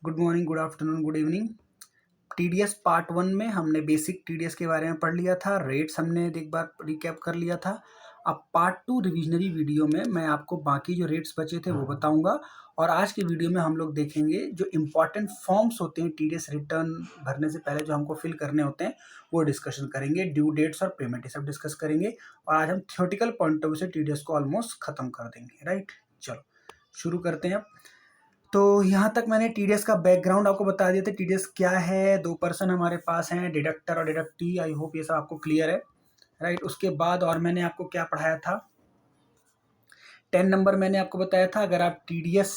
Good morning, good afternoon, good evening. TDS part 1 में हमने basic TDS के बारे में पढ़ लिया था, रेट्स हमने एक बार रिकैप कर लिया था। अब पार्ट 2 रिविजनरी वीडियो में मैं आपको बाकी जो रेट्स बचे थे वो बताऊंगा और आज के वीडियो में हम लोग देखेंगे जो इम्पॉर्टेंट फॉर्म्स होते हैं टीडीएस रिटर्न भरने से पहले जो हमको फिल करने होते हैं वो डिस्कशन करेंगे। ड्यू डेट्स और पेमेंट ये सब डिस्कस करेंगे और आज हम थियोरेटिकल पॉइंट ऑफ व्यू से टीडीएस को ऑलमोस्ट खत्म कर देंगे। राइट, चलो शुरू करते हैं अब। तो यहाँ तक मैंने टीडीएस का बैकग्राउंड आपको बता दिया था। टीडीएस क्या है, 2 पर्सन हमारे पास हैं, डिडक्टर और डिडक्टी। आई होप ये सब आपको क्लियर है। राइट, उसके बाद और मैंने आपको क्या पढ़ाया था, 10 नंबर मैंने आपको बताया था। अगर आप टीडीएस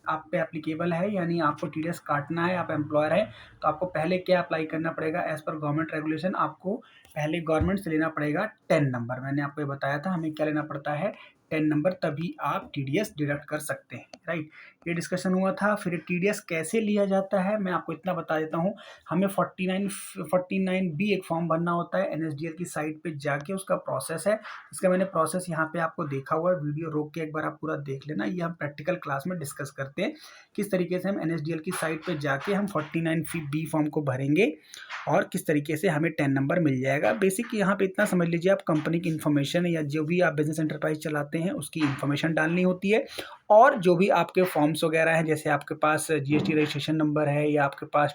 आप पे एप्लीकेबल है, यानी आपको टीडीएस काटना है, आप एम्प्लॉयर है, तो आपको पहले क्या अप्लाई करना पड़ेगा एज पर गवर्नमेंट रेगुलेशन। आपको पहले गवर्नमेंट से लेना पड़ेगा 10 नंबर। मैंने आपको ये बताया था हमें क्या लेना पड़ता है, 10 नंबर, तभी आप टीडीएस डिडक्ट कर सकते हैं। राइट, ये डिस्कशन हुआ था। फिर टीडीएस कैसे लिया जाता है मैं आपको इतना बता देता हूँ। हमें 49B एक फॉर्म भरना होता है। एनएसडीएल की साइट पे जाके उसका प्रोसेस है। इसका मैंने प्रोसेस यहाँ पे आपको देखा हुआ है, वीडियो रोक के एक बार आप पूरा देख लेना। ये हम प्रैक्टिकल क्लास में डिस्कस करते हैं किस तरीके से हम एनएसडीएल की साइट पे जाके हम 49B फॉर्म को भरेंगे और किस तरीके से हमें 10 नंबर मिल जाएगा। बेसिक यहाँ पे इतना समझ लीजिए, आप कंपनी की इन्फॉर्मेशन या जो भी आप बिजनेस एंटरप्राइज चलाते हैं उसकी इन्फॉर्मेशन डालनी होती है और जो भी आपके फॉर्म्स वगैरह हैं, जैसे आपके पास जीएसटी रजिस्ट्रेशन नंबर है या आपके पास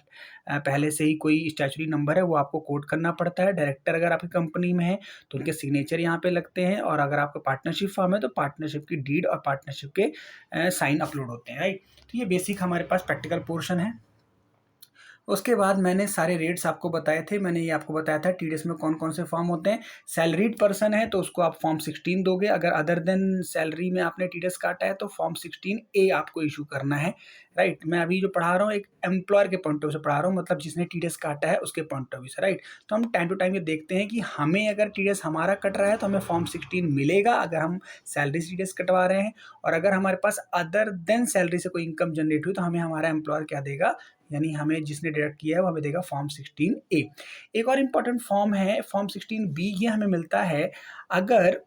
पहले से ही कोई स्टैच्यूटरी नंबर है, वो आपको कोड करना पड़ता है। डायरेक्टर अगर आपकी कंपनी में है तो उनके सिग्नेचर यहाँ पे लगते हैं और अगर आपका पार्टनरशिप फॉर्म है तो पार्टनरशिप की डीड और पार्टनरशिप के साइन अपलोड होते हैं। राइट, तो ये बेसिक हमारे पास प्रैक्टिकल पोर्शन है। उसके बाद मैंने सारे रेट्स आपको बताए थे। मैंने ये आपको बताया था टीडीएस में कौन कौन से फॉर्म होते हैं। सैलरीड पर्सन है तो उसको आप फॉर्म 16 दोगे। अगर अदर देन सैलरी में आपने टीडीएस काटा है तो फॉर्म 16A आपको इशू करना है। राइट, मैं अभी जो पढ़ा रहा हूँ एक एम्प्लॉयर के पॉइंट ऑफ व्यू से पढ़ा रहा हूँ, मतलब जिसने टीडीएस काटा है उसके पॉइंट ऑफ व्यू से। राइट, तो हम टाइम टू टाइम ये देखते हैं कि हमें अगर टीडीएस हमारा कट रहा है तो हमें फॉर्म 16 मिलेगा अगर हम सैलरी से टीडीएस कटवा रहे हैं, और अगर हमारे पास अदर देन सैलरी से कोई इनकम जनरेट हुई तो हमें हमारा एम्प्लॉयर क्या देगा, यानी हमें जिसने डिडक्ट किया है वो हमें देगा फॉर्म 16A। एक और इम्पॉर्टेंट फॉर्म है फॉर्म 16B। ये हमें मिलता है अगर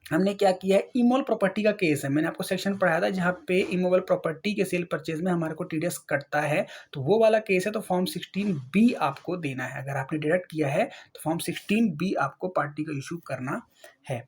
हमने क्या किया है, इमोल प्रॉपर्टी का केस है। मैंने आपको सेक्शन पढ़ाया था जहाँ पे इमोबल प्रॉपर्टी के सेल परचेज में हमारे को टीडीएस कटता है, तो वो वाला केस है। तो फॉर्म 16B आपको देना है। अगर आपने डिडक्ट किया है तो फॉर्म 16B आपको पार्टी को इशू करना है।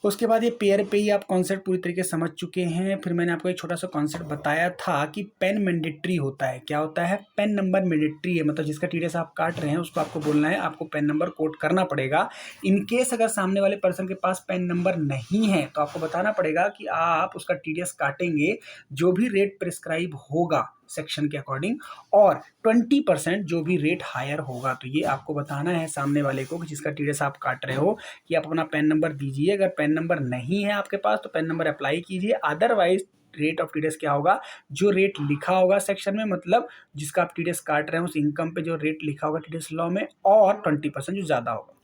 उसके बाद ये पेयर पे ही आप कॉन्सेप्ट पूरी तरीके से समझ चुके हैं। फिर मैंने आपको एक छोटा सा कॉन्सेप्ट बताया था कि पेन मैंडेटरी होता है। क्या होता है, पेन नंबर मैंडेटरी है, मतलब जिसका टीडीएस आप काट रहे हैं उसको आपको बोलना है, आपको पेन नंबर कोड करना पड़ेगा। इनकेस अगर सामने वाले पर्सन के पास पेन नंबर नहीं है तो आपको बताना पड़ेगा कि आप उसका टीडीएस काटेंगे जो भी रेट प्रिस्क्राइब होगा सेक्शन के अकॉर्डिंग, और 20% जो भी रेट हायर होगा। तो ये आपको बताना है सामने वाले को कि जिसका टीडीएस आप काट रहे हो कि आप अपना पैन नंबर दीजिए। अगर पैन नंबर नहीं है आपके पास तो पैन नंबर अप्लाई कीजिए, अदरवाइज रेट ऑफ टीडीएस क्या होगा, जो रेट लिखा होगा सेक्शन में, मतलब जिसका आप टीडीएस काट रहे हैं उस इनकम पे जो रेट लिखा होगा टीडीएस लॉ में, और 20% जो ज़्यादा होगा।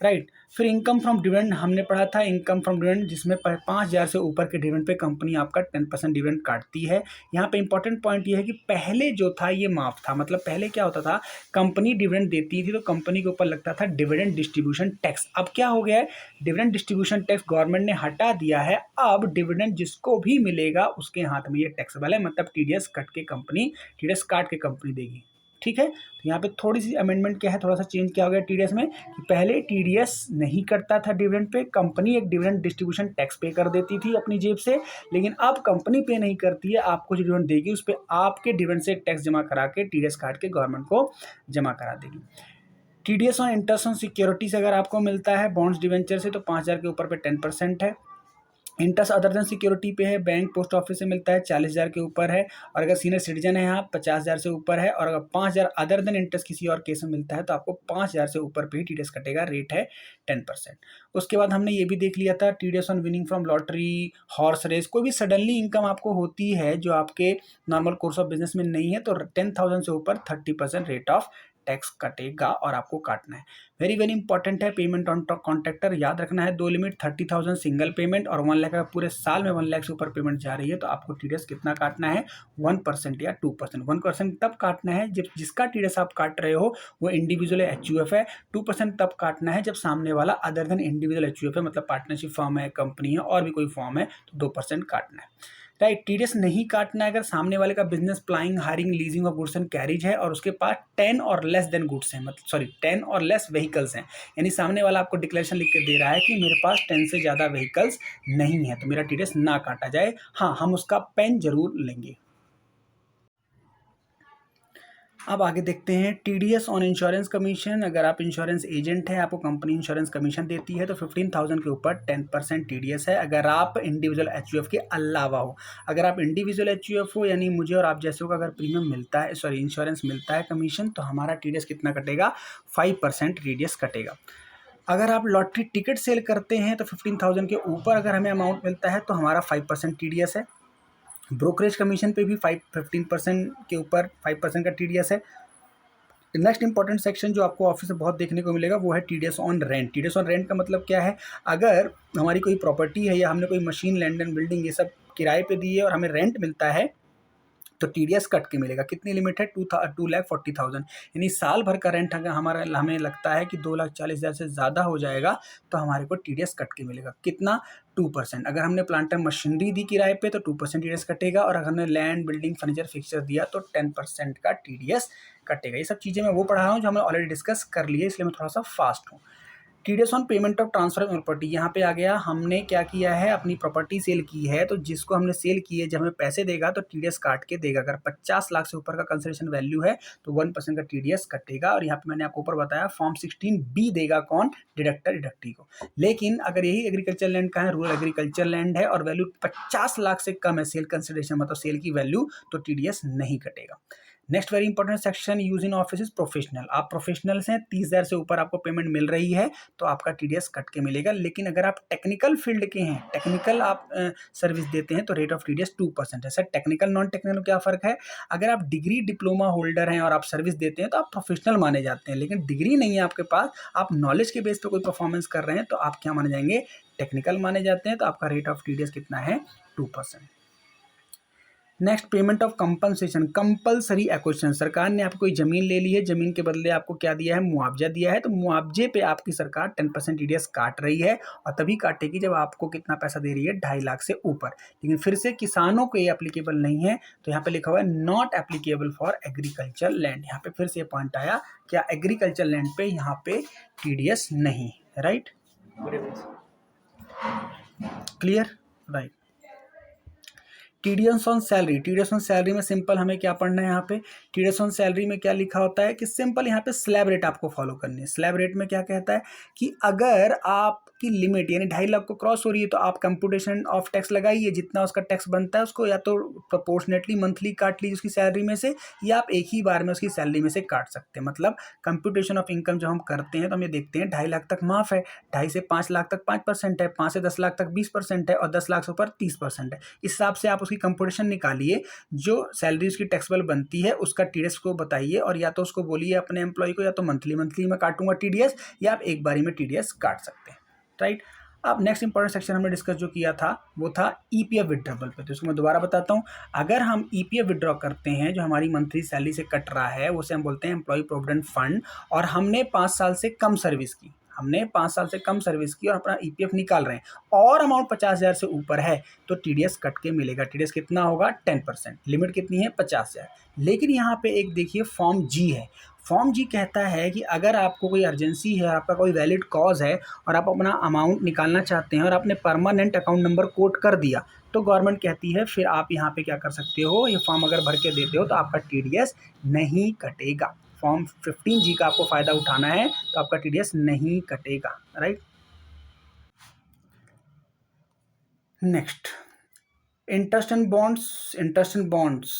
राइट, फिर इनकम फ्रॉम डिविडेंड हमने पढ़ा था। इनकम फ्रॉम डिविडेंड जिसमें 5,000 से ऊपर के डिविडेंड पे कंपनी आपका 10% डिविडेंड काटती है। यहाँ पे इंपॉर्टेंट पॉइंट ये है कि पहले जो था ये माफ था। मतलब पहले क्या होता था, कंपनी डिविडेंड देती थी तो कंपनी के ऊपर लगता था डिविडेंड डिस्ट्रीब्यूशन टैक्स। अब क्या हो गया है, डिविडेंड डिस्ट्रीब्यूशन टैक्स गवर्नमेंट ने हटा दिया है। अब डिविडेंड जिसको भी मिलेगा उसके हाथ में ये टैक्सेबल है, मतलब टीडीएस काट के कंपनी देगी। ठीक है, तो यहाँ पे थोड़ी सी अमेंडमेंट क्या है, थोड़ा सा चेंज क्या हो गया टीडीएस में कि पहले टीडीएस नहीं करता था डिविडेंड पे, कंपनी एक डिविडेंड डिस्ट्रीब्यूशन टैक्स पे कर देती थी अपनी जेब से, लेकिन अब कंपनी पे नहीं करती है। आपको जो डिविडेंड देगी उस पर आपके डिविडेंड से टैक्स जमा करा के टीडीएस काट के गवर्नमेंट को जमा करा देगी। TDS on interest on securities अगर आपको मिलता है बॉन्ड्स डिवेंचर से तो 5,000 के ऊपर पे 10% है। इंटरेस्ट अदर देन सिक्योरिटी पे है, बैंक पोस्ट ऑफिस से मिलता है 40,000 के ऊपर है, और अगर सीनियर सिटीजन है आप 50,000 से ऊपर है, और अगर 5,000 अदर देन इंटरेस्ट किसी और केस में मिलता है तो आपको 5,000 से ऊपर पे ही टीडीएस कटेगा। रेट है 10%। उसके बाद हमने ये भी देख लिया था TDS on winning from lottery, horse race. कोई भी सडनली इनकम आपको होती है जो आपके नॉर्मल कोर्स ऑफ बिजनेस में नहीं है तो 10,000 से ऊपर 30% रेट ऑफ टैक्स कटेगा और आपको काटना है। वेरी वेरी इंपॉर्टेंट है पेमेंट ऑन कॉन्ट्रैक्टर। याद रखना है, 2 लिमिट 30,000 सिंगल पेमेंट, और 1 लाख अगर पूरे साल में 1 लाख से ऊपर पेमेंट जा रही है तो आपको टीडीएस कितना काटना है, 1% या 2%। 1% तब काटना है जब जिसका टीडीएस आप काट रहे हो वो इंडिविजुअल एचयूएफ है। 2% तब काटना है जब सामने वाला अदर देन इंडिविजुअल एचयूएफ है, मतलब पार्टनरशिप फॉर्म है, कंपनी है और भी कोई फॉर्म है, तो 2% काटना है। राइट। टीडीएस नहीं काटना है अगर सामने वाले का बिजनेस प्लाइंग, हायरिंग, लीजिंग और गुड्स एंड कैरिज है और उसके पास 10 और लेस देन गुड्स हैं, मतलब सॉरी 10 और लेस व्हीकल्स हैं, यानी सामने वाला आपको डिक्लेरेशन लिख के दे रहा है कि मेरे पास 10 से ज़्यादा व्हीकल्स नहीं है, तो मेरा टीडीएस ना काटा जाए। हाँ, हम उसका पेन जरूर लेंगे। अब आगे देखते हैं टीडीएस ऑन इंश्योरेंस कमीशन। अगर आप इंश्योरेंस एजेंट हैं, आपको कंपनी इंश्योरेंस कमीशन देती है तो 15,000 के ऊपर 10% टीडीएस है। अगर आप इंडिविजुअल एचयूएफ के अलावा हो, अगर आप इंडिविजुअल एचयूएफ हो यानी मुझे और आप जैसे हो का अगर प्रीमियम मिलता है, सॉरी इंश्योरेंस मिलता है कमीशन, तो हमारा टीडीएस कितना कटेगा? 5% टीडीएस कटेगा। अगर आप लॉटरी टिकट सेल करते हैं तो 15,000 के ऊपर अगर हमें अमाउंट मिलता है तो हमारा 5% टीडीएस है। ब्रोकरेज कमीशन पे भी 15% के ऊपर 5% का टीडीएस है। नेक्स्ट इंपॉर्टेंट सेक्शन जो आपको ऑफिस में बहुत देखने को मिलेगा वो है TDS on rent. TDS on rent का मतलब क्या है? अगर हमारी कोई प्रॉपर्टी है या हमने कोई मशीन, लैंड एंड बिल्डिंग ये सब किराए पे दी है और हमें रेंट मिलता है तो टीडीएस कट के मिलेगा। कितनी लिमिट है? 2,40,000, यानी साल भर का रेंट अगर हमारा हमें लगता है कि 2,40,000 से ज़्यादा हो जाएगा तो हमारे को टीडीएस कट के मिलेगा। कितना? 2%। अगर हमने प्लांट एंड मशीनरी दी किराए पे तो 2% टीडीएस कटेगा, और अगर हमने लैंड, बिल्डिंग, फर्नीचर, फिक्सचर दिया तो 10% का टीडीएस कटेगा। ये सब चीज़ें मैं वो पढ़ा रहा हूँ जो हमने ऑलरेडी डिस्कस कर लिए, इसलिए मैं थोड़ा सा फास्ट हूँ। TDS on payment of transfer of property, यहाँ पे आ गया। हमने क्या किया है? अपनी प्रॉपर्टी सेल की है, तो जिसको हमने सेल की है जब हमें पैसे देगा तो टीडीएस काट के देगा। अगर 50 लाख से ऊपर का कंसिडरेशन वैल्यू है तो 1% का टीडीएस कटेगा। और यहाँ पे मैंने आपको ऊपर बताया फॉर्म 16B देगा कौन? डिडक्टर डिडक्टी को। लेकिन अगर यही एग्रीकल्चर लैंड का है, रूरल एग्रीकल्चर लैंड है और वैल्यू 50 लाख से कम है सेल कंसिडरेशन, मतलब सेल की वैल्यू, तो टीडीएस नहीं कटेगा। Next very important section, use in office professional. आप प्रोफेशनल्स हैं, 30,000 से ऊपर आपको पेमेंट मिल रही है तो आपका टीडीएस कट के मिलेगा। लेकिन अगर आप टेक्निकल फील्ड के हैं, टेक्निकल आप सर्विस देते हैं तो रेट ऑफ टीडीएस 2% है। सर टेक्निकल नॉन टेक्निकल क्या फ़र्क है? अगर आप डिग्री डिप्लोमा होल्डर हैं और आप सर्विस देते हैं तो आप प्रोफेशनल माने जाते हैं, लेकिन डिग्री नहीं है आपके पास, आप नॉलेज के बेस पर कोई परफॉर्मेंस कर रहे हैं तो आप क्या माने जाएंगे? टेक्निकल माने जाते हैं। तो आपका रेट ऑफ टीडीएस कितना है? 2%। Next, payment of compensation, compulsory acquisition. सरकार ने आपको कोई जमीन ले ली है, जमीन के बदले आपको क्या दिया है? मुआवजा दिया है, तो मुआवजे पे आपकी सरकार 10% टीडीएस काट रही है, और तभी काटेगी जब आपको कितना पैसा दे रही है? 2.5 लाख से ऊपर। लेकिन फिर से किसानों को ये एप्लीकेबल नहीं है, तो यहाँ पे लिखा हुआ है not applicable for agriculture land. यहाँ पे फिर से पॉइंट आया, क्या एग्रीकल्चर लैंड पे यहाँ पे टीडीएस नहीं, right? Clear? Right. TDS on salary, TDS on salary में सिंपल हमें क्या पढ़ना है? यहाँ पे टीडीएस ऑन सैलरी में क्या लिखा होता है कि सिंपल यहाँ पे स्लैब रेट आपको फॉलो करनी है। स्लैब रेट में क्या कहता है कि अगर आपकी लिमिट यानी 2.5 लाख को क्रॉस हो रही है तो आप कंप्यूटेशन ऑफ टैक्स लगाइए, जितना उसका टैक्स बनता है उसको या तो प्रोपोर्शनेटली मंथली काट लीजिए उसकी सैलरी में से, या आप एक ही बार में उसकी सैलरी में से काट सकते हैं। मतलब कंप्यूटेशन ऑफ इनकम जब हम करते हैं तो हम ये देखते हैं 2.5 लाख तक माफ है, 2.5 से 5 लाख तक 5% है, 5 से 10 लाख तक 20% है, और 10 लाख से ऊपर 30% है। इस हिसाब से आप उसकी कंप्यूटेशन निकालिए, जो सैलरी उसकी टैक्सेबल बनती है उसका टीडीएस को बताइए, और या तो उसको बोलिए अपने एम्प्लॉय को या तो मंथली में काटूंगा टीडीएस, या आप एक बारी में टीडीएस काट सकते हैं, राइट? अब नेक्स्ट इंपॉर्टेंट सेक्शन हमने डिस्कस जो किया था वो था ईपीएफ विड्रॉवल पे, तो इसको मैं दोबारा बताता हूँ। अगर हम ईपीएफ विड्रॉ करते हैं जो हमारी मंथली सैलरी से कट रहा है, उसे हम बोलते हैं एम्प्लॉय प्रोविडेंट फंड, और हमने 5 साल से कम सर्विस की, हमने 5 साल से कम सर्विस की और अपना ईपीएफ निकाल रहे हैं और अमाउंट 50,000 से ऊपर है तो टीडीएस कट के मिलेगा। टीडीएस कितना होगा? 10%। लिमिट कितनी है? 50,000। लेकिन यहाँ पे एक देखिए फॉर्म जी है। फॉर्म जी कहता है कि अगर आपको कोई अर्जेंसी है, आपका कोई वैलिड कॉज है और आप अपना अमाउंट निकालना चाहते हैं और आपने परमानेंट अकाउंट नंबर कोट कर दिया, तो गवर्नमेंट कहती है फिर आप यहाँ पे क्या कर सकते हो, ये फॉर्म अगर भर के देते हो तो आपका टीडीएस नहीं कटेगा। फॉर्म 15G का आपको फायदा उठाना है तो आपका टीडीएस नहीं कटेगा, right? Next, interest and bonds. Interest and bonds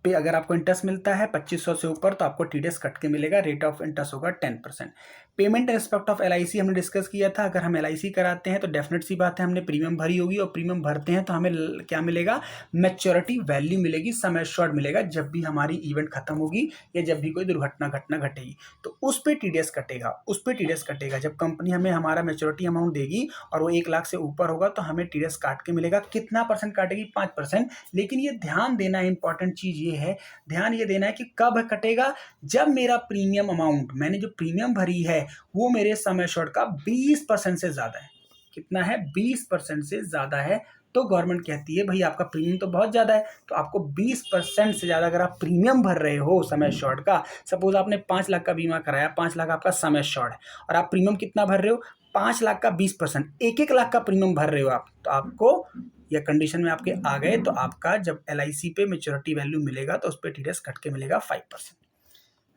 पे अगर आपको इंटरेस्ट मिलता है 2500 से ऊपर तो आपको टीडीएस कट के मिलेगा। रेट ऑफ इंटरेस्ट होगा 10%। Payment in respect of LIC हमने डिस्कस किया था। अगर हम एलआईसी कराते हैं तो डेफिनेट सी बात है हमने प्रीमियम भरी होगी, और प्रीमियम भरते हैं तो हमें क्या मिलेगा? मैच्योरिटी वैल्यू मिलेगी, सम एश्योर्ड मिलेगा। जब भी हमारी इवेंट खत्म होगी या जब भी कोई दुर्घटना घटेगी तो उस पर टीडीएस कटेगा, उस पर टीडीएस कटेगा। जब कंपनी हमें हमारा मैच्योरिटी अमाउंट देगी और वो 1 लाख से ऊपर होगा तो हमें टीडीएस काट के मिलेगा। कितना परसेंट काटेगी? 5%। लेकिन ये ध्यान देना है, इंपॉर्टेंट चीज ये है, ध्यान ये देना है कि कब कटेगा? जब मेरा प्रीमियम अमाउंट, मैंने जो प्रीमियम भरी है वो मेरे सम एश्योर्ड का 20% से ज्यादा है। कितना है? 20% से ज्यादा है, तो गवर्नमेंट कहती है भाई आपका प्रीमियम तो बहुत ज़्यादा है, तो आपको 20% से ज़्यादा अगर आप प्रीमियम भर रहे हो समय शॉर्ट का, सपोज आपने 5 लाख का बीमा कराया, 5 लाख आपका समय शॉर्ट है और आप प्रीमियम कितना भर रहे हो, 5 लाख का 20%, 1-1 लाख का प्रीमियम भर रहे हो आप, तो आपको या कंडीशन में आपके आ गए तो आपका जब LIC पे मेच्योरिटी वैल्यू मिलेगा तो उस पर TDS कट के मिलेगा 5%।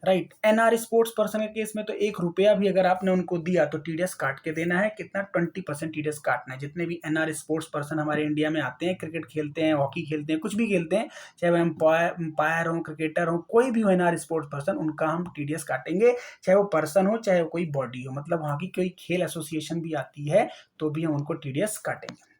राइट। NR स्पोर्ट्स पर्सन के केस में तो 1 रुपया भी अगर आपने उनको दिया तो TDS काट के देना है, कितना 20% TDS काटना है। जितने भी NR स्पोर्ट्स पर्सन हमारे इंडिया में आते हैं, क्रिकेट खेलते हैं, हॉकी खेलते हैं, कुछ भी खेलते हैं, चाहे वो एम्पायर हो, क्रिकेटर हो, कोई भी हो NR स्पोर्ट्स पर्सन, उनका हम TDS काटेंगे, चाहे वो पर्सन हो चाहे वो कोई बॉडी हो, मतलब वहाँ की कोई खेल एसोसिएशन भी आती है तो भी हम उनको TDS काटेंगे।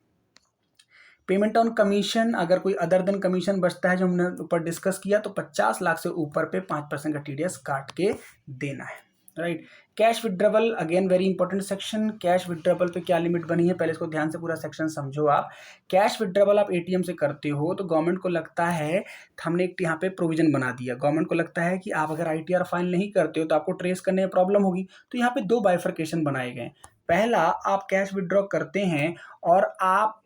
पेमेंट ऑन कमीशन, अगर कोई अदर देन कमीशन बचता है जो हमने ऊपर डिस्कस किया, तो 50 लाख से ऊपर पे 5% का TDS काट के देना है। Right. Cash withdrawal, again very important section. Cash withdrawal पे क्या लिमिट बनी है, पहले इसको ध्यान से पूरा सेक्शन समझो आप। कैश विड्रॉवल आप ATM से करते हो तो गवर्नमेंट को लगता है, हमने एक यहाँ पे प्रोविजन बना दिया, गवर्नमेंट को लगता है कि आप अगर ITR फाइल नहीं करते हो तो आपको ट्रेस करने में प्रॉब्लम होगी, तो यहाँ पे 2 बाइफर्केशन बनाए गए। पहला, आप कैश विड्रॉ करते हैं और आप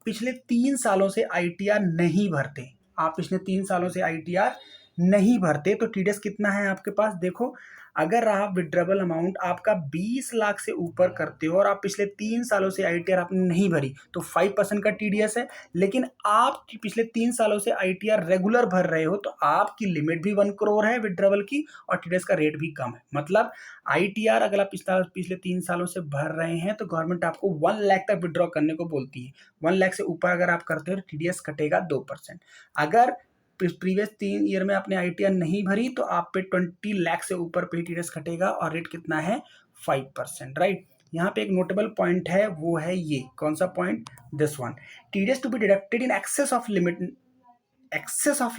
पिछले 3 सालों से ITR नहीं भरते, आप पिछले 3 सालों से ITR नहीं भरते, तो TDS कितना है आपके पास, देखो अगर आप विड्रॉबल अमाउंट आपका 20 लाख से ऊपर करते हो और आप पिछले 3 सालों से ITR आपने नहीं भरी तो 5% का TDS है। लेकिन आप पिछले 3 सालों से ITR रेगुलर भर रहे हो तो आपकी लिमिट भी 1 करोड़ है विड्रॉबल की और TDS का रेट भी कम है। मतलब ITR अगर आप पिछले 3 सालों से भर रहे हैं तो गवर्नमेंट आपको 1 लाख तक विड्रॉ करने को बोलती है। 1 लाख से ऊपर अगर आप करते हो तो TDS कटेगा 2%। अगर प्रीवियस 3 ईयर में आपने ITR नहीं भरी तो आप पे 20 लाख से ऊपर पे TDS कटेगा और रेट कितना है 5%। राइट। यहाँ पे एक नोटेबल पॉइंट है, वो है ये, कौन सा point, this one, TDS to be deducted in excess of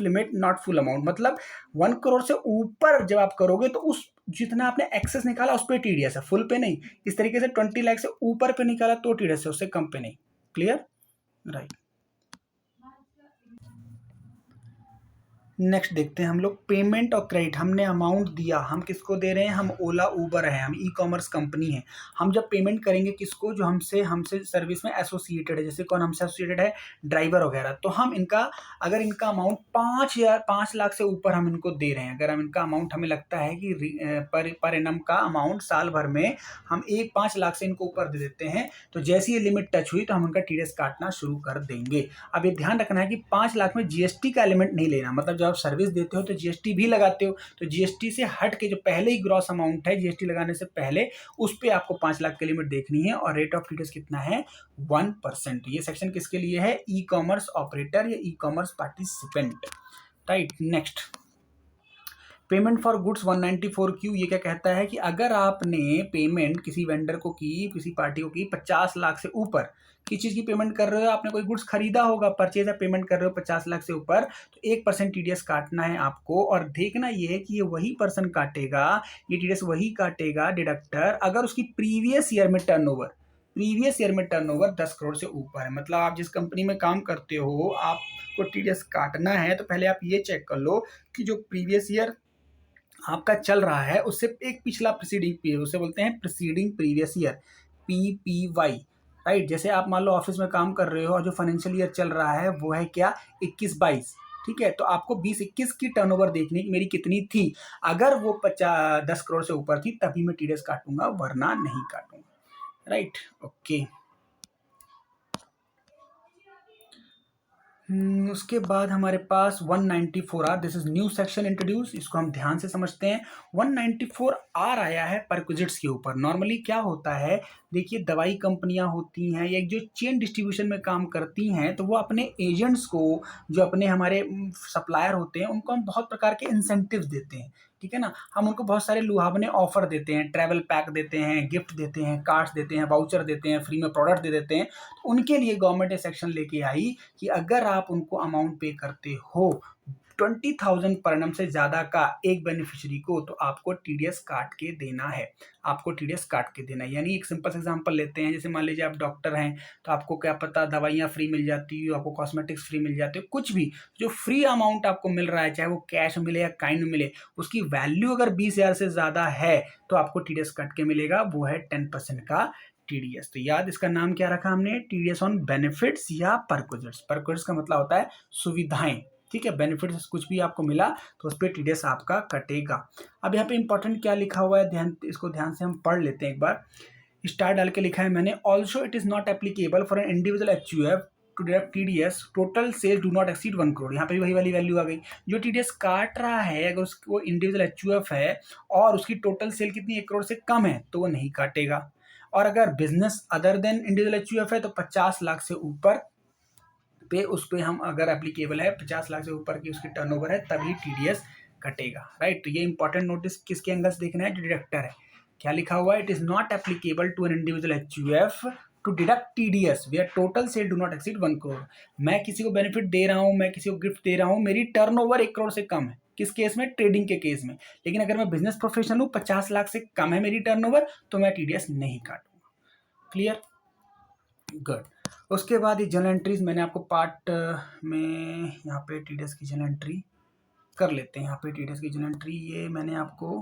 limit not full amount. मतलब 1 करोड़ से ऊपर जब आप करोगे तो उस जितना आपने एक्सेस निकाला उस पर TDS है, फुल पे नहीं। इस तरीके से 20 लाख से ऊपर पे निकाला तो TDS है, उससे कम पे नहीं। क्लियर। राइट। नेक्स्ट देखते हैं हम लोग पेमेंट और क्रेडिट। हमने अमाउंट दिया, हम किसको दे रहे हैं, हम ओला उबर है, हम ई-कॉमर्स कंपनी है। हम जब पेमेंट करेंगे किसको, जो हमसे सर्विस में एसोसिएटेड है, जैसे कौन हमसे एसोसिएटेड है, ड्राइवर वगैरह, तो हम इनका अगर इनका अमाउंट 5 लाख से ऊपर हम इनको दे रहे हैं, अगर हम इनका अमाउंट हमें लगता है कि पर एनम का अमाउंट साल भर में हम 5 लाख से इनको ऊपर दे देते हैं, तो जैसी ये लिमिट टच हुई तो हम उनका TDS काटना शुरू कर देंगे। अब ये ध्यान रखना है कि 5 लाख में GST का एलिमेंट नहीं लेना, मतलब जब आप सर्विस देते हो तो GST भी लगाते हो, तो GST से हट के जो पहले ही ग्रॉस अमाउंट है GST लगाने से पहले, उस पर आपको 5 लाख की लिमिट देखनी है और रेट ऑफ TDS कितना है 1%। ये सेक्शन किसके लिए है, ई-कॉमर्स ऑपरेटर या e-commerce participant. Right. Next, payment for goods 194Q, ये क्या कहता है कि अगर आपने पेमेंट किसी वेंडर को की, किसी पार्टी को की 50 लाख से ऊपर, किस चीज़ की पेमेंट कर रहे हो, आपने कोई गुड्स खरीदा होगा, परचेज या पेमेंट कर रहे हो 50 लाख से ऊपर, तो 1% TDS काटना है आपको। और देखना ये है कि ये वही पर्सन काटेगा, ये TDS वही काटेगा डिडक्टर, अगर उसकी प्रीवियस ईयर में टर्नओवर 10 करोड़ से ऊपर है। मतलब आप जिस कंपनी में काम करते हो, आपको TDS काटना है तो पहले आप ये चेक कर लो कि जो प्रीवियस ईयर आपका चल रहा है उससे एक पिछला प्रीसीडिंग पीरियड, उसे बोलते हैं preceding previous year, PPY। Right. जैसे आप मान लो ऑफिस में काम कर रहे हो और जो फाइनेंशियल ईयर चल रहा है वो है क्या, 21-22, ठीक है, तो आपको 20-21 की टर्नओवर देखनी कि मेरी कितनी थी। अगर वो 10 करोड़ से ऊपर थी तभी मैं TDS काटूंगा, वरना नहीं काटूंगा। राइट। ओके। उसके बाद हमारे पास 194R, this is new section introduce, इसको हम ध्यान से समझते हैं। 194R आया है परक्विजिट्स के ऊपर। नॉर्मली क्या होता है, देखिए दवाई कंपनियां होती हैं या जो चेन डिस्ट्रीब्यूशन में काम करती हैं, तो वो अपने एजेंट्स को, जो अपने हमारे सप्लायर होते हैं, उनको हम बहुत प्रकार के इंसेंटिव्स देते हैं, ठीक है ना। हम उनको बहुत सारे लुभावने ऑफर देते हैं, ट्रैवल पैक देते हैं, गिफ्ट देते हैं, कार्ड्स देते हैं, वाउचर देते हैं, फ्री में प्रोडक्ट दे देते हैं। तो उनके लिए गवर्नमेंट ने सेक्शन लेके आई कि अगर आप उनको अमाउंट पे करते हो 20,000 पर एनम से ज्यादा का एक बेनिफिशियरी को, तो आपको TDS काट के देना है, आपको TDS काट के देना है। यानी एक सिंपल एग्जांपल लेते हैं, जैसे मान लीजिए आप डॉक्टर हैं तो आपको क्या पता दवाइयाँ फ्री मिल जाती है, आपको कॉस्मेटिक्स फ्री मिल जाती है, कुछ भी जो फ्री अमाउंट आपको मिल रहा है, चाहे वो कैश मिले या काइंड मिले, उसकी वैल्यू अगर 20,000 से ज्यादा है तो आपको TDS कट के मिलेगा, वो है 10% का टीडीएस। तो याद इसका नाम क्या रखा हमने, टीडीएस ऑन बेनिफिट्स या परक्विजिट्स। परक्विजिट्स का मतलब होता है सुविधाएं, ठीक है। बेनिफिट्स कुछ भी आपको मिला तो उस पर टीडीएस आपका कटेगा। अब यहाँ पे इंपॉर्टेंट क्या लिखा हुआ है, इसको ध्यान से हम पढ़ लेते हैं एक बार। स्टार डाल के लिखा है मैंने, also it is not applicable for an individual HUF to deduct TDS total sales do not exceed 1 crore. यहाँ पे भी वही वाली वैल्यू आ गई। जो टीडीएस काट रहा है अगर उसको इंडिविजुअल एचयूएफ है और उसकी टोटल सेल कितनी 1 करोड़ से कम है तो वो नहीं काटेगा। और अगर business other than individual HUF है तो 50 लाख से ऊपर पे उस पे हम अगर एप्लीकेबल है, 50 लाख से ऊपर की उसकी टर्नओवर है तभी टीडीएस कटेगा, राइट। तो ये इंपॉर्टेंट नोटिस किसके एंगल से देखना है, जो डिडक्टर है। क्या लिखा हुआ है, it is not applicable to an individual HUF to deduct TDS where total sale do not exceed 1 crore. मैं किसी को बेनिफिट दे रहा हूं, मैं किसी को गिफ्ट दे रहा हूं, मेरी टर्नओवर 1 करोड़ से कम है, किस केस में, ट्रेडिंग के केस में। लेकिन अगर मैं बिजनेस प्रोफेशनल हूं, 50 लाख से कम है मेरी टर्नओवर, तो मैं टीडीएस नहीं काटूंगा। Clear, good. उसके बाद ये जर्नल एंट्रीज मैंने आपको पार्ट में यहाँ पे टीडीएस की जर्नल एंट्री कर लेते हैं। यहाँ पे टीडीएस की जर्नल एंट्री ये मैंने आपको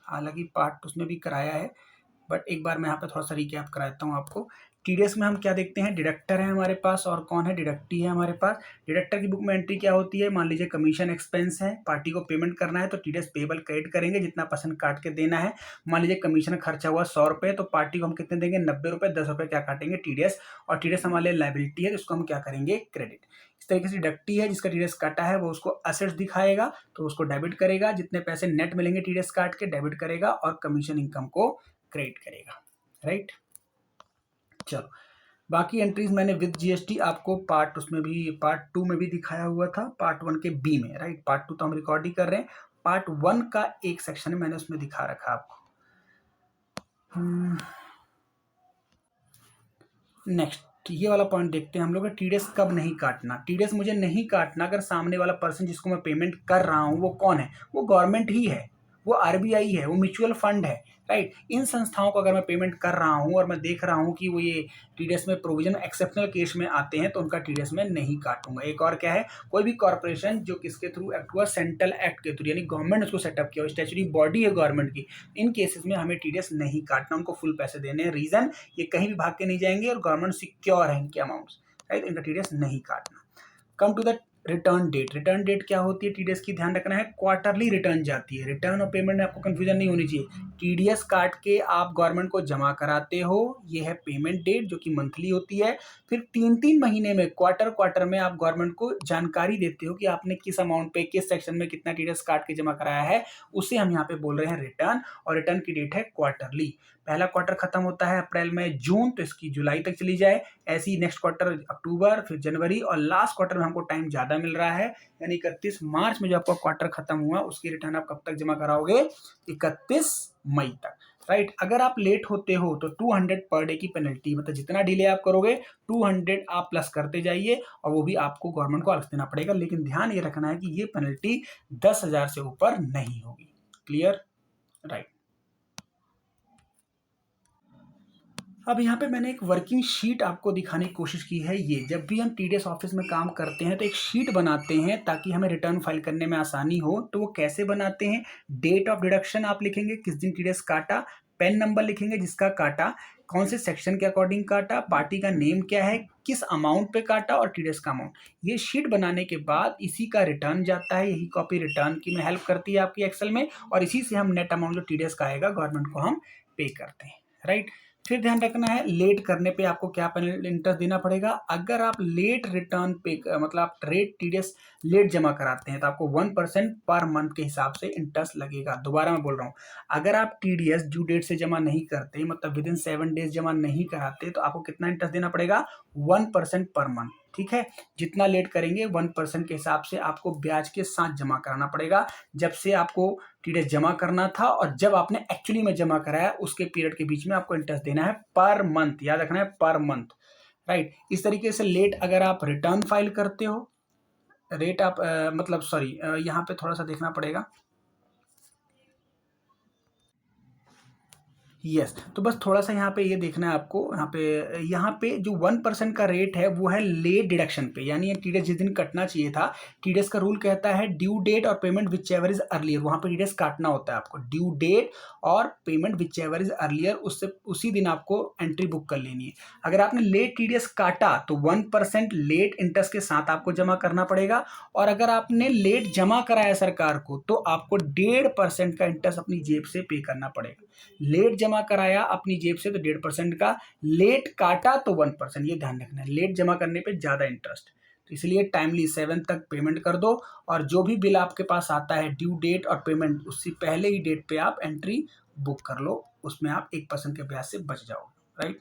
हालांकि पार्ट उसमें भी कराया है, बट एक बार मैं यहाँ पे थोड़ा सा रिकैप कराता हूँ आपको। टीडीएस में हम क्या देखते हैं, डिडक्टर है हमारे पास और कौन है, डिडक्टी है हमारे पास। डिडक्टर की बुक में एंट्री क्या होती है, मान लीजिए कमीशन एक्सपेंस है, पार्टी को पेमेंट करना है तो टीडीएस पेबल क्रेडिट करेंगे, जितना परसेंट काट के देना है। मान लीजिए कमीशन खर्चा हुआ 100 रुपये तो पार्टी को हम कितने देंगे, 90 रुपये, 10 रुपये क्या काटेंगे, टीडीएस। और टीडीएस हमारे लायबिलिटी है जिसको हम क्या करेंगे, क्रेडिट। इस तरीके से डिडक्टी है जिसका टीडीएस काटा है वो उसको असेट्स दिखाएगा तो उसको डेबिट करेगा, जितने पैसे नेट मिलेंगे टीडीएस काट के डेबिट करेगा और कमीशन इनकम को क्रेडिट करेगा, राइट। चलो बाकी एंट्रीज मैंने विद जीएसटी आपको पार्ट उसमें भी पार्ट 2 में भी दिखाया हुआ था, पार्ट 1 के बी में, राइट। पार्ट 2 तो हम रिकॉर्ड ही कर रहे हैं, पार्ट 1 का एक सेक्शन मैंने उसमें दिखा रखा आपको। नेक्स्ट ये वाला पॉइंट देखते हैं हम लोग, टीडीएस कब नहीं काटना। टीडीएस मुझे नहीं काटना अगर सामने वाला पर्सन जिसको मैं पेमेंट कर रहा हूं वो कौन है, वो गवर्नमेंट ही है, वो आरबीआई है, वो म्यूचुअल फंड है, राइट। इन संस्थाओं को अगर मैं पेमेंट कर रहा हूं और मैं देख रहा हूं कि वो ये टीडीएस में प्रोविजन एक्सेप्शनल केस में आते हैं तो उनका टीडीएस में नहीं काटूंगा। एक और क्या है, कोई भी कॉर्पोरेशन जो किसके थ्रू एक्ट हुआ, सेंट्रल एक्ट के थ्रू, यानी गवर्नमेंट उसको सेटअप किया, स्टैच्यूटरी बॉडी है गवर्नमेंट की, इन केसेस में हमें टीडीएस नहीं काटना, उनको फुल पैसे देने हैं। रीजन, ये कहीं भी भाग के नहीं जाएंगे और गवर्नमेंट सिक्योर है इनके अमाउंट्स, राइट। इनका टीडीएस नहीं काटना। Come to the return date. Return date क्या होती है टीडीएस की, ध्यान रखना है, क्वार्टरली रिटर्न जाती है। रिटर्न और पेमेंट में आपको कंफ्यूजन नहीं होनी चाहिए। टीडीएस काट के आप गवर्नमेंट को जमा कराते हो, ये है पेमेंट डेट जो कि मंथली होती है। फिर 3-3 महीने में क्वार्टर में आप गवर्नमेंट को जानकारी देते हो कि आपने किस अमाउंट पे किस सेक्शन में कितना टीडीएस काट के जमा कराया है, उसे हम यहाँ पे बोल रहे हैं रिटर्न। और रिटर्न की डेट है क्वार्टरली। पहला क्वार्टर खत्म होता है अप्रैल में जून, तो इसकी जुलाई तक चली जाए, ऐसी नेक्स्ट क्वार्टर अक्टूबर, फिर जनवरी, और लास्ट क्वार्टर में हमको टाइम ज्यादा मिल रहा है, यानी 31 मार्च में जो आपका क्वार्टर खत्म हुआ उसकी रिटर्न आप कब तक जमा कराओगे, 31 मई तक, राइट। अगर आप लेट होते हो तो 200 पर डे की पेनल्टी, मतलब जितना डिले आप करोगे 200 आप प्लस करते जाइए, और वो भी आपको गवर्नमेंट को अलग से देना पड़ेगा। लेकिन ध्यान ये रखना है कि ये पेनल्टी 10,000 से ऊपर नहीं होगी। Clear, right. अब यहाँ पे मैंने एक वर्किंग शीट आपको दिखाने की कोशिश की है। ये जब भी हम टीडीएस ऑफिस में काम करते हैं तो एक शीट बनाते हैं ताकि हमें रिटर्न फाइल करने में आसानी हो। तो वो कैसे बनाते हैं, डेट ऑफ डिडक्शन आप लिखेंगे, किस दिन टीडीएस काटा, पेन नंबर लिखेंगे जिसका काटा, कौन से सेक्शन के अकॉर्डिंग काटा, पार्टी का नेम क्या है, किस अमाउंट पे काटा और टीडीएस का अमाउंट। ये शीट बनाने के बाद इसी का रिटर्न जाता है, यही कॉपी रिटर्न की में हेल्प करती है आपकी एक्सेल में, और इसी से हम नेट अमाउंट जो टीडीएस का आएगा गवर्नमेंट को हम पे करते हैं, राइट। फिर ध्यान रखना है, लेट करने पे आपको क्या इंटरेस्ट देना पड़ेगा। अगर आप लेट रिटर्न पे मतलब आप रेट टीडीएस लेट जमा कराते हैं तो आपको 1% पर मंथ के हिसाब से इंटरेस्ट लगेगा। दोबारा मैं बोल रहा हूँ, अगर आप टीडीएस ड्यू डेट से जमा नहीं करते, मतलब विद इन 7 डेज जमा नहीं कराते, तो आपको कितना इंटरेस्ट देना पड़ेगा, 1% पर मंथ, ठीक है। जितना लेट करेंगे 1% के हिसाब से आपको ब्याज के साथ जमा कराना पड़ेगा, जब से आपको टीडीएस जमा करना था और जब आपने एक्चुअली में जमा कराया उसके पीरियड के बीच में आपको इंटरेस्ट देना है पर मंथ, याद रखना है पर मंथ, राइट। इस तरीके से लेट अगर आप रिटर्न फाइल करते हो, रेट आप मतलब सॉरी यहाँ पे थोड़ा सा देखना पड़ेगा, यस, तो बस थोड़ा-सा यहाँ पे ये देखना है आपको, यहाँ पे जो 1% का रेट है वो है लेट डिडक्शन पे, यानी ये टीडीएस जिस दिन कटना चाहिए था, टीडीएस का रूल कहता है ड्यू डेट और पेमेंट व्हिचएवर इज अर्लियर, वहाँ पे टीडीएस काटना होता है आपको। ड्यू डेट और पेमेंट व्हिचएवर इज अर्लियर, उससे उसी दिन आपको एंट्री बुक कर लेनी है। अगर आपने लेट टीडीएस काटा तो 1% लेट इंटरेस्ट के साथ आपको जमा करना पड़ेगा, और अगर आपने लेट जमा कराया सरकार को तो आपको 1.5% का इंटरेस्ट अपनी जेब से पे करना पड़ेगा। लेट जमा कराया अपनी जेब से तो 1.5% का, लेट काटा तो 1%, ये ध्यान रखना है। लेट जमा करने पे ज़्यादा इंटरेस्ट, तो इसलिए टाइमली 7 तक पेमेंट कर दो, और जो भी बिल आपके पास आता है ड्यू डेट और पेमेंट उससे पहले ही डेट पे आप एंट्री बुक कर लो, उसमें आप 1% के ब्याज से बच जाओगे, राइट।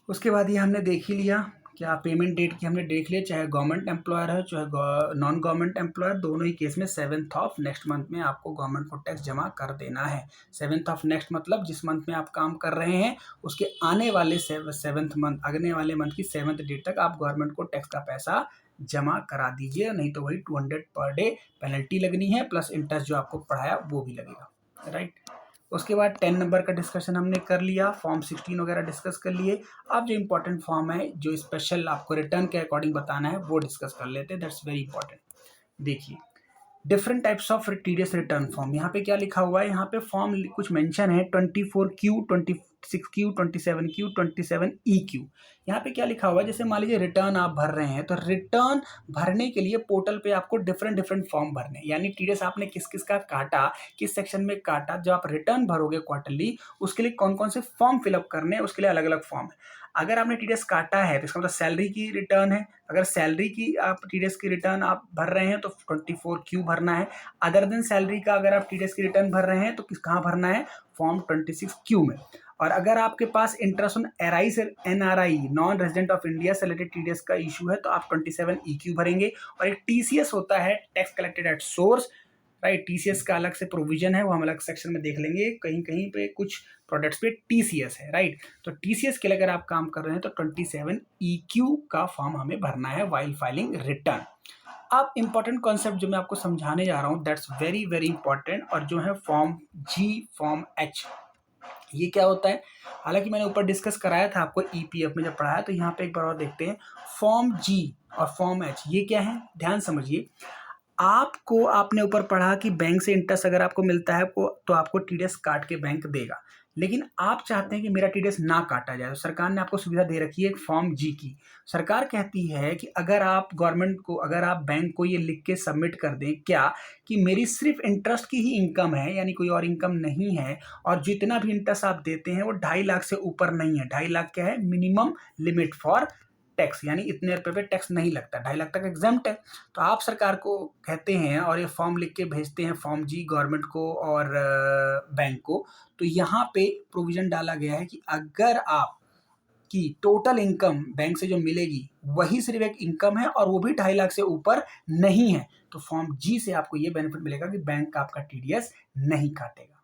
उसके बाद ये हमने देख ही लिया, क्या पेमेंट डेट की हमने देख लिया, चाहे गवर्नमेंट एम्प्लॉयर है चाहे नॉन गवर्नमेंट एम्प्लॉयर, दोनों ही केस में 7th ऑफ नेक्स्ट मंथ में आपको गवर्नमेंट को टैक्स जमा कर देना है। 7th ऑफ नेक्स्ट मतलब जिस मंथ में आप काम कर रहे हैं उसके आने वाले 7th मंथ, आने वाले मंथ की 7th डेट तक आप गवर्नमेंट को टैक्स का पैसा जमा करा दीजिए, नहीं तो वही 200 पर डे पेनल्टी लगनी है, प्लस इंटरेस्ट जो आपको पढ़ाया वो भी लगेगा, राइट। उसके बाद 10 नंबर का डिस्कशन हमने कर लिया, फॉर्म 16 वगैरह डिस्कस कर लिए। अब जो इंपॉर्टेंट फॉर्म है, जो स्पेशल आपको रिटर्न के अकॉर्डिंग बताना है, वो डिस्कस कर लेते हैं, दैट्स वेरी इंपॉर्टेंट। देखिए, different types of TDS return form, यहाँ पे क्या लिखा हुआ है, यहाँ पे फॉर्म कुछ मेंशन है 24Q, 26Q, 27Q, 27EQ। यहाँ पे क्या लिखा हुआ है, जैसे मान लीजिए रिटर्न आप भर रहे हैं, तो रिटर्न भरने के लिए पोर्टल पे आपको डिफरेंट डिफरेंट फॉर्म भरने हैं, यानी टीडीएस आपने किस किस का काटा, किस सेक्शन में काटा, जब आप रिटर्न भरोगे क्वार्टरली उसके लिए कौन कौन से फॉर्म फिलअप करने हैं, उसके लिए अलग अलग फॉर्म है। अगर आपने टीडीएस काटा है तो इसका मतलब सैलरी की रिटर्न है, अगर सैलरी की आप टीडीएस की रिटर्न आप भर रहे हैं तो 24Q भरना है। अदर देन सैलरी का अगर आप टीडीएस की रिटर्न भर रहे हैं तो कहाँ भरना है, फॉर्म 26Q में। और अगर आपके पास इंटरेस्ट ऑन एरआई से NRI non resident of India से रिलेटेड टीडीएस का इशू है तो आप 27EQ भरेंगे। और एक टीसीएस होता है, tax collected at source, right. TCS का अलग से प्रोविजन है, वो हम अलग सेक्शन में देख लेंगे, कहीं कहीं पे कुछ प्रोडक्ट्स पे टीसीएस है, राइट। तो टीसीएस के लिए अगर आप काम कर रहे हैं तो 27EQ का फॉर्म हमें भरना है वाइल फाइलिंग रिटर्न। अब इंपॉर्टेंट कॉन्सेप्ट जो मैं आपको समझाने जा रहा हूँ, दैट्स वेरी वेरी इंपॉर्टेंट, और जो है फॉर्म जी, फॉर्म एच, ये क्या होता है, हालांकि मैंने ऊपर डिस्कस कराया था आपको ईपीएफ में जब पढ़ाया, तो यहाँ पे एक बार और देखते हैं। फॉर्म जी और फॉर्म एच ये क्या है, ध्यान समझिए। आपको आपने ऊपर पढ़ा कि बैंक से इंटरेस्ट अगर आपको मिलता है तो आपको टीडीएस काट के बैंक देगा, लेकिन आप चाहते हैं कि मेरा टीडीएस ना काटा जाए, तो सरकार ने आपको सुविधा दे रखी है एक फॉर्म जी की। सरकार कहती है कि अगर आप गवर्नमेंट को, अगर आप बैंक को ये लिख के सबमिट कर दें क्या, कि मेरी सिर्फ इंटरेस्ट की ही इनकम है, यानी कोई और इनकम नहीं है, और जितना भी इंटरेस्ट आप देते हैं वो 2.5 लाख से ऊपर नहीं है। 2.5 लाख क्या है, मिनिमम लिमिट फॉर टैक्स, यानी इतने रुपए पे टैक्स नहीं लगता, 2.5 लाख तक एग्जाम्प्ट है। तो आप सरकार को कहते हैं और ये फॉर्म लिख के भेजते हैं, फॉर्म जी, गवर्नमेंट को और बैंक को। तो यहाँ पे प्रोविजन डाला गया है कि अगर आप की टोटल इनकम बैंक से जो मिलेगी वही सिर्फ एक इनकम है और वो भी 2.5 लाख से ऊपर नहीं है, तो फॉर्म जी से आपको ये बेनिफिट मिलेगा कि बैंक आपका टीडीएस नहीं काटेगा।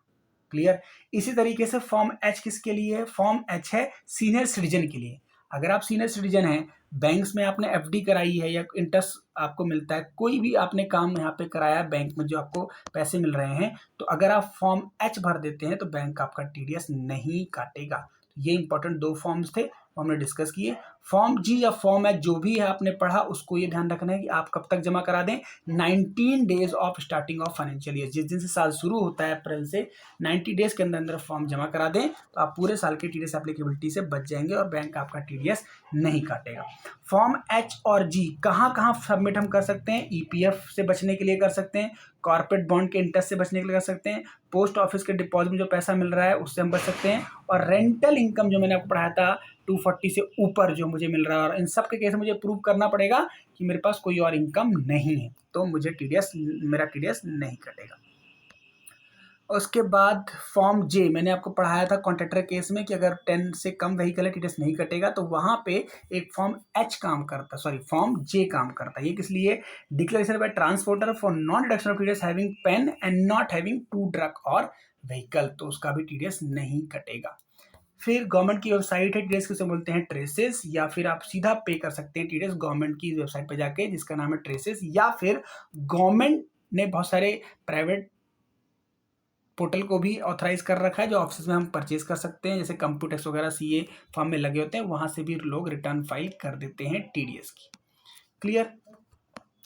क्लियर। इसी तरीके से फॉर्म एच किसके लिए है, फॉर्म एच है सीनियर सिटीजन के लिए। अगर आप सीनियर सिटीजन हैं, बैंक्स में आपने एफडी कराई है या इंटरेस्ट आपको मिलता है, कोई भी आपने काम यहाँ पे कराया बैंक में जो आपको पैसे मिल रहे हैं, तो अगर आप फॉर्म एच भर देते हैं तो बैंक आपका टीडीएस नहीं काटेगा। ये इंपॉर्टेंट 2 फॉर्म्स थे, वो हमने डिस्कस किए। फॉर्म जी या फॉर्म एच जो भी है आपने पढ़ा, उसको ये ध्यान रखना है कि आप कब तक जमा करा दें, 19 days of starting of financial year, जिस दिन से साल शुरू होता है अप्रैल से 90 डेज के अंदर अंदर फॉर्म जमा करा दें, तो आप पूरे साल की टीडीएस एप्लीकेबिलिटी से बच जाएंगे और बैंक आपका टीडीएस नहीं काटेगा। फॉर्म एच और जी कहाँ कहाँ सबमिट हम कर सकते हैं, ईपीएफ से बचने के लिए कर सकते हैं, कॉर्पोरेट बॉन्ड के इंटरेस्ट से बचने के लिए कर सकते हैं, पोस्ट ऑफिस के डिपॉजिट में जो पैसा मिल रहा है उससे हम बच सकते हैं, और रेंटल इनकम जो मैंने आपको पढ़ाया था 240 से ऊपर जो मुझे मिल रहा है, और इन सब के केस में मुझे प्रूव करना पड़ेगा कि मेरे पास कोई और इनकम नहीं है, तो मुझे मेरा टीडीएस नहीं कटेगा। उसके बाद फॉर्म जे मैंने आपको पढ़ाया था कॉन्ट्रैक्टर केस में कि अगर 10 से कम व्हीकल है टीडीएस नहीं कटेगा, तो वहां पे एक फॉर्म एच काम करता, सॉरी फॉर्म जे काम करता है। ये किस लिए, declaration by transporter for non deduction of TDS having PAN and not having 2 truck और व्हीकल, तो उसका भी टीडीएस नहीं कटेगा। फिर गवर्नमेंट की वेबसाइट है टीडीएस, किसे बोलते हैं ट्रेसेस, या फिर आप सीधा पे कर सकते हैं टीडीएस गवर्नमेंट की वेबसाइट पे जाके जिसका नाम है ट्रेसेस, या फिर गवर्नमेंट ने बहुत सारे प्राइवेट पोर्टल को भी ऑथराइज कर रखा है, जो ऑफिस में हम परचेज कर सकते हैं, जैसे कंप्यूटेक्स वगैरह सीए फॉर्म में लगे होते हैं, वहां से भी लोग रिटर्न फाइल कर देते हैं टीडीएस की। क्लियर,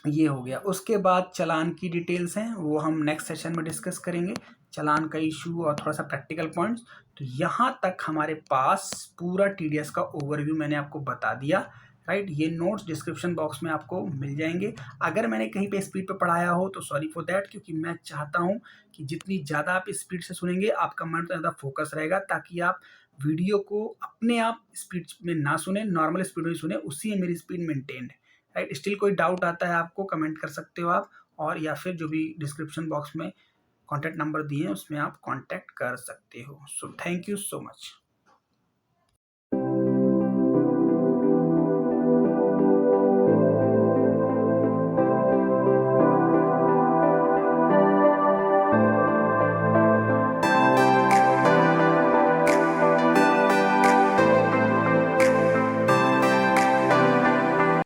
ये हो गया। उसके बाद चालान की डिटेल्स हैं, वो हम नेक्स्ट सेशन में डिस्कस करेंगे, चालान का इशू और थोड़ा सा प्रैक्टिकल पॉइंट्स। तो यहाँ तक हमारे पास पूरा टीडीएस का ओवरव्यू मैंने आपको बता दिया, राइट। ये नोट्स डिस्क्रिप्शन बॉक्स में आपको मिल जाएंगे। अगर मैंने कहीं पे स्पीड पे पढ़ाया हो तो सॉरी फॉर दैट, क्योंकि मैं चाहता हूँ कि जितनी ज़्यादा आप स्पीड से सुनेंगे आपका मन ज़्यादा फोकस रहेगा, ताकि आप वीडियो को अपने आप स्पीड में ना सुने, नॉर्मल स्पीड में सुने, उसी में मेरी स्पीड मेंटेन है, राइट। स्टिल कोई डाउट आता है आपको, कमेंट कर सकते हो आप, और या फिर जो भी डिस्क्रिप्शन बॉक्स में कॉन्टैक्ट नंबर दिए हैं उसमें आप कॉन्टैक्ट कर सकते हो। So thank you so much.